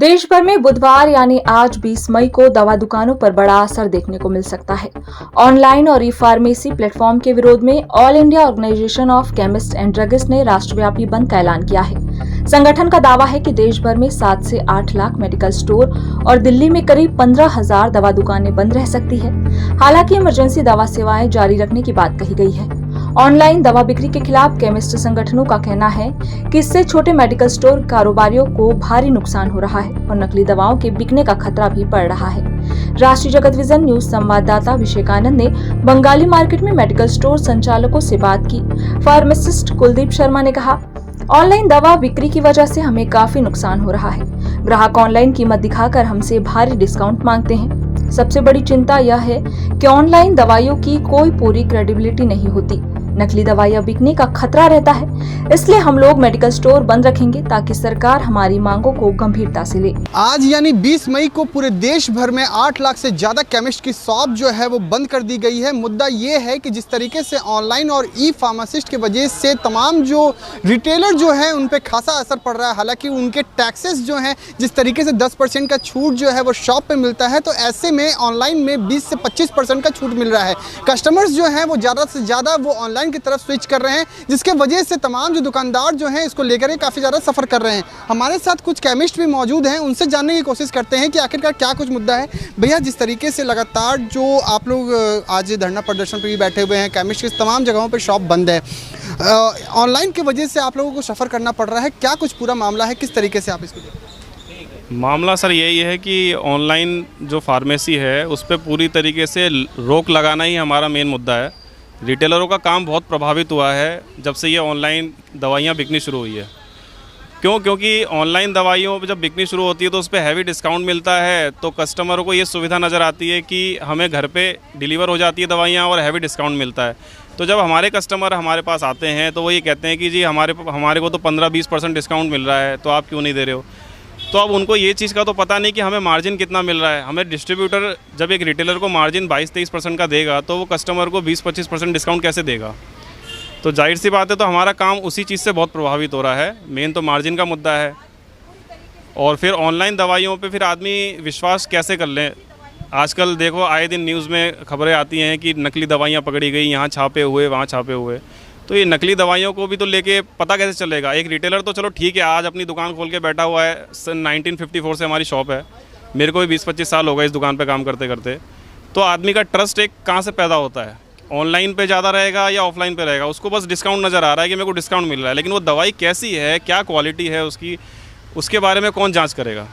देश भर में बुधवार यानी आज 20 मई को दवा दुकानों पर बड़ा असर देखने को मिल सकता है। ऑनलाइन और ई फार्मेसी प्लेटफॉर्म के विरोध में All India Organisation of Chemist and Druggist ने राष्ट्रव्यापी बंद का ऐलान किया है। संगठन का दावा है कि देश भर में 7 से 8 लाख मेडिकल स्टोर और दिल्ली में करीब 15,000 दवा दुकानें बंद रह सकती है। हालांकि इमरजेंसी दवा सेवाएं जारी रखने की बात कही गई है। ऑनलाइन दवा बिक्री के खिलाफ केमिस्ट संगठनों का कहना है कि इससे छोटे मेडिकल स्टोर कारोबारियों को भारी नुकसान हो रहा है और नकली दवाओं के बिकने का खतरा भी बढ़ रहा है। राष्ट्रीय जगत विजन न्यूज संवाददाता अभिषेक आनंद ने बंगाली मार्केट में मेडिकल स्टोर संचालकों से बात की। फार्मासिस्ट कुलदीप शर्मा ने कहा, ऑनलाइन दवा बिक्री की वजह से हमें काफी नुकसान हो रहा है। ग्राहक ऑनलाइन कीमत दिखाकर हमसे भारी डिस्काउंट मांगते हैं। सबसे बड़ी चिंता यह है कि ऑनलाइन दवाइयों की कोई पूरी क्रेडिबिलिटी नहीं होती। नकली दवाइयां बिकने का खतरा रहता है, इसलिए हम लोग मेडिकल स्टोर बंद रखेंगे ताकि सरकार हमारी मांगों को गंभीरता से ले। आज यानी 20 मई को पूरे देश भर में 8 लाख से ज़्यादा केमिस्ट की शॉप जो है वो बंद कर दी गई है। मुद्दा ये है कि जिस तरीके से ऑनलाइन और ई फार्मासिस्ट के वजह से तमाम जो रिटेलर जो है उन पे खासा असर पड़ रहा है। हालांकि उनके टैक्सेस जो हैं, जिस तरीके से 10% का छूट जो है वो शॉप पे मिलता है, तो ऐसे में ऑनलाइन में 20 से 25% का छूट मिल रहा है। कस्टमर्स जो हैं वो ज़्यादा से ज़्यादा वो ऑनलाइन की तरफ स्विच कर रहे हैं, जिसके वजह से तमाम जो दुकानदार जो हैं इसको लेकर काफ़ी ज़्यादा सफ़र कर रहे हैं। हमारे साथ कुछ केमिस्ट भी मौजूद हैं, उनसे जानने की कोशिश करते हैं कि आखिरकार क्या कुछ मुद्दा है। भैया, जिस तरीके से लगातार जो आप लोग आज धरना प्रदर्शन पर भी बैठे हुए हैं, केमिस्ट की तमाम जगहों पर शॉप बंद है, ऑनलाइन की वजह से आप लोगों को सफ़र करना पड़ रहा है, क्या कुछ पूरा मामला है, किस तरीके से आप इसको देखते हैं? मामला सर यही है कि ऑनलाइन जो फार्मेसी है उस पर पूरी तरीके से रोक लगाना ही हमारा मेन मुद्दा है। रिटेलरों का काम बहुत प्रभावित हुआ है जब से ये ऑनलाइन दवाइयाँ बिकनी शुरू हुई है। क्योंकि ऑनलाइन दवाइयों पर जब बिकनी शुरू होती है तो उस पर हैवी डिस्काउंट मिलता है, तो कस्टमरों को ये सुविधा नज़र आती है कि हमें घर पे डिलीवर हो जाती है दवाइयाँ और हैवी डिस्काउंट मिलता है। तो जब हमारे कस्टमर हमारे पास आते हैं तो वो ये कहते हैं कि जी हमारे को तो 15-20% डिस्काउंट मिल रहा है, तो आप क्यों नहीं दे रहे हो। तो अब उनको ये चीज़ का तो पता नहीं कि हमें मार्जिन कितना मिल रहा है। हमें डिस्ट्रीब्यूटर जब एक रिटेलर को मार्जिन 22-23% का देगा तो वो कस्टमर को 20-25% डिस्काउंट कैसे देगा। तो जाहिर सी बात है, तो हमारा काम उसी चीज़ से बहुत प्रभावित हो रहा है। मेन तो मार्जिन का मुद्दा है। और फिर ऑनलाइन दवाइयों पे फिर आदमी विश्वास कैसे कर लें। आजकल देखो आए दिन न्यूज़ में खबरें आती हैं कि नकली दवाइयाँ पकड़ी गई, यहाँ छापे हुए, वहाँ छापे हुए। तो ये नकली दवाइयों को भी तो लेके पता कैसे चलेगा। एक रिटेलर तो चलो ठीक है, आज अपनी दुकान खोल के बैठा हुआ है, सन 1954 से हमारी शॉप है, मेरे को भी 20-25 साल हो गए इस दुकान पे काम करते करते। तो आदमी का ट्रस्ट एक कहाँ से पैदा होता है, ऑनलाइन पे ज़्यादा रहेगा या ऑफलाइन पे रहेगा। उसको बस डिस्काउंट नज़र आ रहा है कि मेरे को डिस्काउंट मिल रहा है, लेकिन वो दवाई कैसी है, क्या क्वालिटी है उसकी, उसके बारे में कौन जाँच करेगा।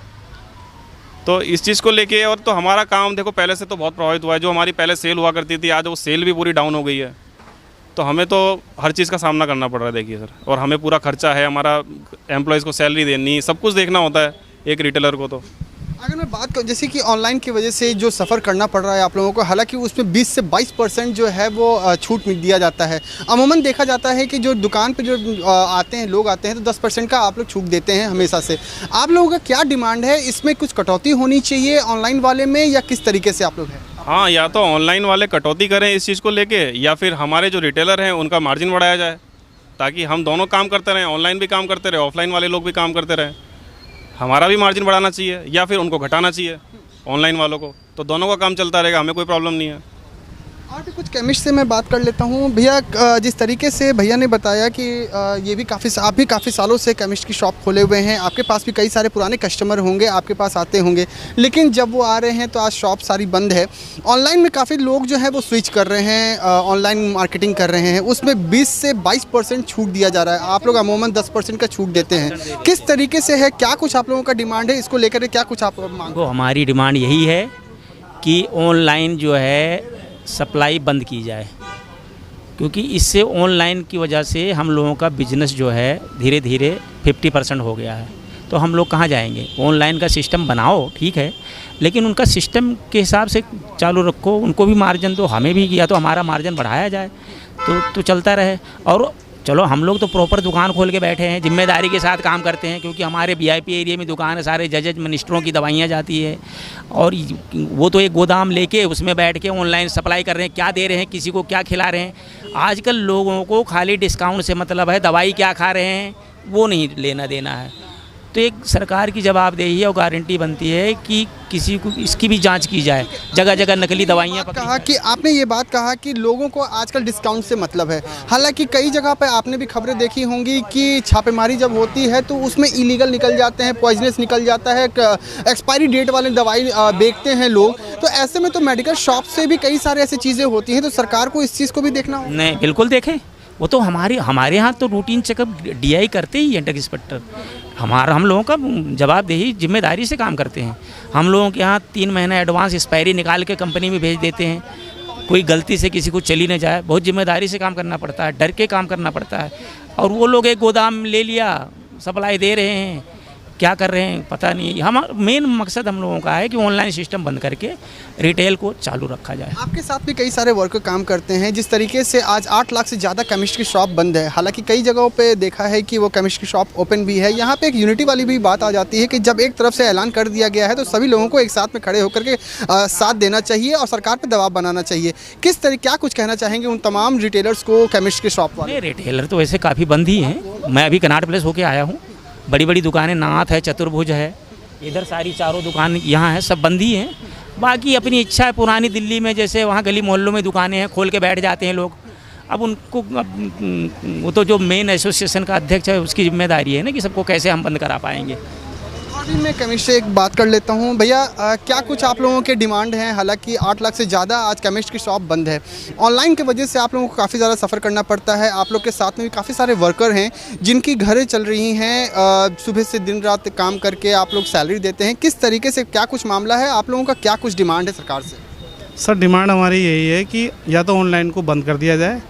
तो इस चीज़ को लेके और तो हमारा काम देखो पहले से तो बहुत प्रभावित हुआ है। जो हमारी पहले सेल हुआ करती थी, आज वो सेल भी पूरी डाउन हो गई है। तो हमें तो हर चीज़ का सामना करना पड़ रहा है, देखिए सर। और हमें पूरा खर्चा है, हमारा एम्प्लॉयज़ को सैलरी देनी, सब कुछ देखना होता है एक रिटेलर को। तो अगर मैं बात करूँ जैसे कि ऑनलाइन की वजह से जो सफ़र करना पड़ रहा है आप लोगों को, हालांकि उसमें 20 से 22% जो है वो छूट दिया जाता है। अमूमन देखा जाता है कि जो दुकान पे जो आते हैं लोग आते हैं तो 10% का आप लोग छूट देते हैं हमेशा से। आप लोगों का क्या डिमांड है, इसमें कुछ कटौती होनी चाहिए ऑनलाइन वाले में, या किस तरीके से आप लोग हैं? हाँ, या तो ऑनलाइन वाले कटौती करें इस चीज़ को लेके, या फिर हमारे जो रिटेलर हैं उनका मार्जिन बढ़ाया जाए, ताकि हम दोनों काम करते रहें, ऑनलाइन भी काम करते रहें, ऑफलाइन वाले लोग भी काम करते रहें। हमारा भी मार्जिन बढ़ाना चाहिए या फिर उनको घटाना चाहिए ऑनलाइन वालों को, तो दोनों का काम चलता रहेगा, हमें कोई प्रॉब्लम नहीं है। और भी कुछ केमिस्ट से मैं बात कर लेता हूँ। भैया, जिस तरीके से भैया ने बताया कि ये भी आप भी काफ़ी सालों से केमिस्ट की शॉप खोले हुए हैं, आपके पास भी कई सारे पुराने कस्टमर होंगे, आपके पास आते होंगे, लेकिन जब वो आ रहे हैं तो आज शॉप सारी बंद है। ऑनलाइन में काफ़ी लोग जो है वो स्विच कर रहे हैं, ऑनलाइन मार्केटिंग कर रहे हैं, उसमें 20 से 22% छूट दिया जा रहा है। आप लोग अमूमन 10% का छूट देते हैं, किस तरीके से है, क्या कुछ आप लोगों का डिमांड है, इसको लेकर क्या कुछ आप मांगो? हमारी डिमांड यही है कि ऑनलाइन जो है सप्लाई बंद की जाए, क्योंकि इससे ऑनलाइन की वजह से हम लोगों का बिजनेस जो है धीरे धीरे 50% हो गया है। तो हम लोग कहाँ जाएंगे। ऑनलाइन का सिस्टम बनाओ ठीक है, लेकिन उनका सिस्टम के हिसाब से चालू रखो, उनको भी मार्जिन दो, हमें भी, या तो हमारा मार्जिन बढ़ाया जाए तो चलता रहे। और चलो हम लोग तो प्रॉपर दुकान खोल के बैठे हैं, जिम्मेदारी के साथ काम करते हैं, क्योंकि हमारे वीआईपी एरिया में दुकान है, सारे जजेज मिनिस्टरों की दवाइयाँ जाती है, और वो तो एक गोदाम लेके उसमें बैठ के ऑनलाइन सप्लाई कर रहे हैं, क्या दे रहे हैं, किसी को क्या खिला रहे हैं। आजकल लोगों को खाली डिस्काउंट से मतलब है, दवाई क्या खा रहे हैं वो नहीं लेना देना है। तो एक सरकार की जवाबदेही और गारंटी बनती है कि किसी को इसकी भी जांच की जाए। जगह जगह नकली दवाइयाँ कहा कि आपने ये बात कहा कि लोगों को आजकल डिस्काउंट से मतलब है, हालांकि कई जगह पे आपने भी खबरें देखी होंगी कि छापेमारी जब होती है तो उसमें इलीगल निकल जाते हैं, पॉइजनस निकल जाता है, एक्सपायरी डेट वाले दवाई बेचते हैं लोग। तो ऐसे में तो मेडिकल शॉप से भी कई सारे ऐसी चीज़ें होती हैं, तो सरकार को इस चीज़ को भी देखना होगा। नहीं, बिल्कुल देखें, वो तो हमारे यहाँ तो रूटीन चेकअप DI करते ही हैं ड्रग इंस्पेक्टर। हम लोगों का जवाबदेही जिम्मेदारी से काम करते हैं। हम लोगों के यहाँ 3 महीना एडवांस एक्सपायरी निकाल के कंपनी में भेज देते हैं। कोई गलती से किसी को चली न जाए, बहुत जिम्मेदारी से काम करना पड़ता है, डर के काम करना पड़ता है। और वो लोग एक गोदाम ले लिया, सप्लाई दे रहे हैं, क्या कर रहे हैं पता नहीं। हम मेन मकसद हम लोगों का है कि ऑनलाइन सिस्टम बंद करके रिटेल को चालू रखा जाए। आपके साथ भी कई सारे वर्कर काम करते हैं। जिस तरीके से आज 8 लाख से ज़्यादा केमिस्ट की शॉप बंद है, हालांकि कई जगहों पे देखा है कि वो केमिस्ट की शॉप ओपन भी है। यहाँ पे एक यूनिटी वाली भी बात आ जाती है कि जब एक तरफ से ऐलान कर दिया गया है तो सभी लोगों को एक साथ में खड़े होकर के साथ देना चाहिए और सरकार पर दबाव बनाना चाहिए। किस तरह क्या कुछ कहना चाहेंगे उन तमाम रिटेलर्स को, केमिस्ट की शॉप वाले? रिटेलर तो वैसे काफ़ी बंद ही हैं। मैं अभी कनाट प्लेस होके आया हूँ। बड़ी बड़ी दुकानें, नाथ है, चतुर्भुज है, इधर सारी चारों दुकान यहाँ है, सब बंद ही हैं। बाकी अपनी इच्छा है, पुरानी दिल्ली में जैसे वहाँ गली मोहल्लों में दुकानें हैं, खोल के बैठ जाते हैं लोग। अब उनको वो तो जो मेन एसोसिएशन का अध्यक्ष है उसकी जिम्मेदारी है ना कि सबको कैसे हम बंद करा पाएंगे। अभी मैं केमिस्ट से एक बात कर लेता हूँ। भैया क्या कुछ आप लोगों के डिमांड हैं? हालांकि 8 लाख से ज़्यादा आज केमिस्ट की शॉप बंद है। ऑनलाइन की वजह से आप लोगों को काफ़ी ज़्यादा सफ़र करना पड़ता है। आप लोग के साथ में भी काफ़ी सारे वर्कर हैं जिनकी घरें चल रही हैं, सुबह से दिन रात काम करके आप लोग सैलरी देते हैं। किस तरीके से क्या कुछ मामला है? आप लोगों का क्या कुछ डिमांड है सरकार से? सर, डिमांड हमारी यही है कि या तो ऑनलाइन को बंद कर दिया जाए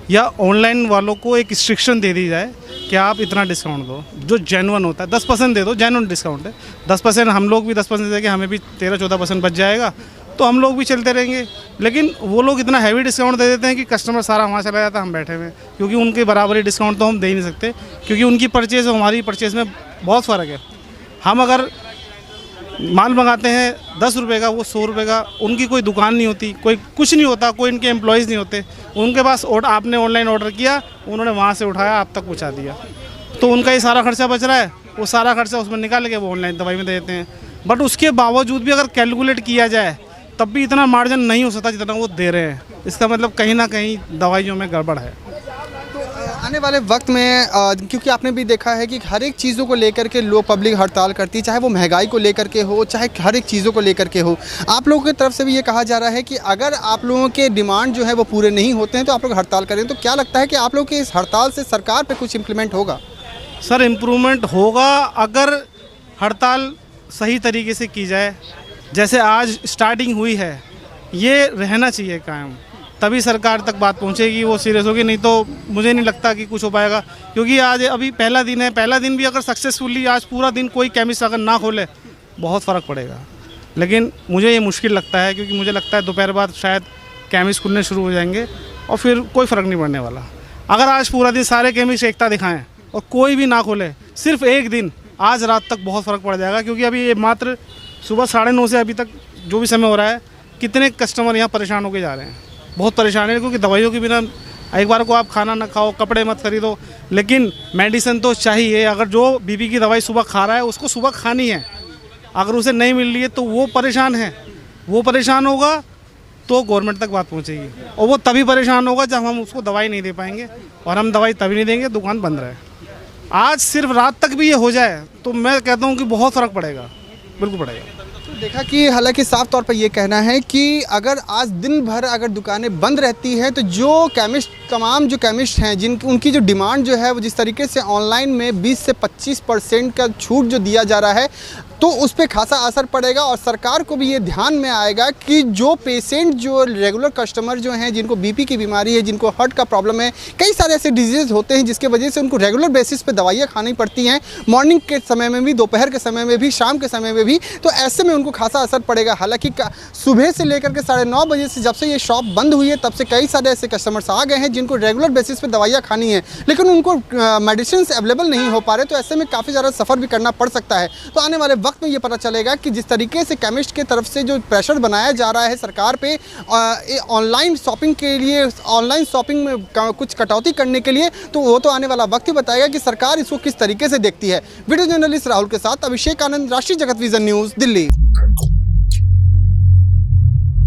या ऑनलाइन वालों को एक रिस्ट्रिक्शन दे दी जाए कि आप इतना डिस्काउंट दो जो जेन्युइन होता है। 10% दे दो, जेन्युइन डिस्काउंट है। 10% हम लोग भी 10% देंगे, हमें भी 13-14% बच जाएगा, तो हम लोग भी चलते रहेंगे। लेकिन वो लोग इतना हैवी डिस्काउंट दे देते हैं कि कस्टमर सारा वहाँ चला जाता है, हम बैठे हुए, क्योंकि उनके बराबरी डिस्काउंट तो हम दे ही नहीं सकते, क्योंकि उनकी परचेज़ और हमारी परचेज़ में बहुत फ़र्क है। हम अगर माल मंगाते हैं 10 रुपये का, वो 100 रुपये का, उनकी कोई दुकान नहीं होती, कोई कुछ नहीं होता, कोई इनके एम्प्लॉयज़ नहीं होते, उनके पास आपने ऑनलाइन ऑर्डर किया, उन्होंने वहाँ से उठाया आप तक पहुँचा दिया, तो उनका ये सारा खर्चा बच रहा है। वो सारा खर्चा उसमें निकाल के वो ऑनलाइन दवाई में दे देते हैं। बट उसके बावजूद भी अगर कैलकुलेट किया जाए तब भी इतना मार्जिन नहीं हो सकता जितना वो दे रहे हैं। इसका मतलब कहीं ना कहीं दवाइयों में गड़बड़ है। आने वाले वक्त में क्योंकि आपने भी देखा है कि हर एक चीज़ों को लेकर के लोग पब्लिक हड़ताल करती है, चाहे वो महंगाई को लेकर के हो, चाहे हर एक चीज़ों को लेकर के हो। आप लोगों की तरफ से भी ये कहा जा रहा है कि अगर आप लोगों के डिमांड जो है वो पूरे नहीं होते हैं तो आप लोग हड़ताल करें। तो क्या लगता है कि आप लोगों की इस हड़ताल से सरकार पर कुछ इम्प्लीमेंट होगा? सर, इम्प्रूवमेंट होगा अगर हड़ताल सही तरीके से की जाए। जैसे आज स्टार्टिंग हुई है, ये रहना चाहिए कायम, तभी सरकार तक बात पहुंचेगी, वो सीरियस होगी। नहीं तो मुझे नहीं लगता कि कुछ हो पाएगा, क्योंकि आज अभी पहला दिन है। पहला दिन भी अगर सक्सेसफुली आज पूरा दिन कोई केमिस्ट अगर ना खोले बहुत फ़र्क पड़ेगा। लेकिन मुझे ये मुश्किल लगता है, क्योंकि मुझे लगता है दोपहर बाद शायद केमिस्ट खुलने शुरू हो जाएंगे और फिर कोई फ़र्क नहीं पड़ने वाला। अगर आज पूरा दिन सारे केमिस्ट एकता दिखाएँ और कोई भी ना खोले, सिर्फ एक दिन, आज रात तक बहुत फ़र्क पड़ जाएगा। क्योंकि अभी ये मात्र सुबह 9:30 से अभी तक जो भी समय हो रहा है, कितने कस्टमर यहाँ परेशान होके जा रहे हैं, बहुत परेशान है। क्योंकि दवाइयों के बिना एक बार को आप खाना ना खाओ, कपड़े मत खरीदो, लेकिन मेडिसिन तो चाहिए। अगर जो बीपी की दवाई सुबह खा रहा है उसको सुबह खानी है, अगर उसे नहीं मिल रही है तो वो परेशान है। वो परेशान होगा तो गवर्नमेंट तक बात पहुँचेगी, और वो तभी परेशान होगा जब हम उसको दवाई नहीं दे पाएंगे, और हम दवाई तभी नहीं देंगे दुकान बंद रहे। आज सिर्फ रात तक भी ये हो जाए तो मैं कहता हूँ कि बहुत फ़र्क पड़ेगा, बिल्कुल पड़ेगा। देखा कि हालांकि साफ तौर पर ये कहना है कि अगर आज दिन भर अगर दुकानें बंद रहती है तो जो केमिस्ट, तमाम जो केमिस्ट हैं उनकी जो डिमांड जो है वो जिस तरीके से ऑनलाइन में 20 से 25% का छूट जो दिया जा रहा है, तो उस पर खासा असर पड़ेगा। और सरकार को भी ये ध्यान में आएगा कि जो पेशेंट, जो रेगुलर कस्टमर जो हैं, जिनको बीपी की बीमारी है, जिनको हार्ट का प्रॉब्लम है, कई सारे ऐसे डिजीज़ होते हैं जिसके वजह से उनको रेगुलर बेसिस पे दवाइयाँ खानी पड़ती हैं, मॉर्निंग के समय में भी, दोपहर के समय में भी, शाम के समय में भी। तो ऐसे में उनको खासा असर पड़ेगा। हालांकि सुबह से लेकर के 9:30 बजे से, जब से ये शॉप बंद हुई है, तब से कई सारे ऐसे कस्टमर्स आ गए हैं जिनको रेगुलर बेसिस पे दवाइयाँ खानी है, लेकिन उनको मेडिसिन अवेलेबल नहीं हो पा रहे। तो ऐसे में काफ़ी ज़्यादा सफ़र भी करना पड़ सकता है। तो आने वाले वक्त में ये पता चलेगा कि जिस तरीके से केमिस्ट के तरफ से जो प्रेशर बनाया जा रहा है सरकार पे ऑनलाइन शॉपिंग के लिए, ऑनलाइन शॉपिंग में कुछ कटौती करने के लिए, तो वो तो आने वाला वक्त ही बताएगा कि सरकार इसको किस तरीके से देखती है। वीडियो जर्नलिस्ट राहुल के साथ अभिषेक आनंद, राष्ट्रीय जगत विजन न्यूज़, दिल्ली।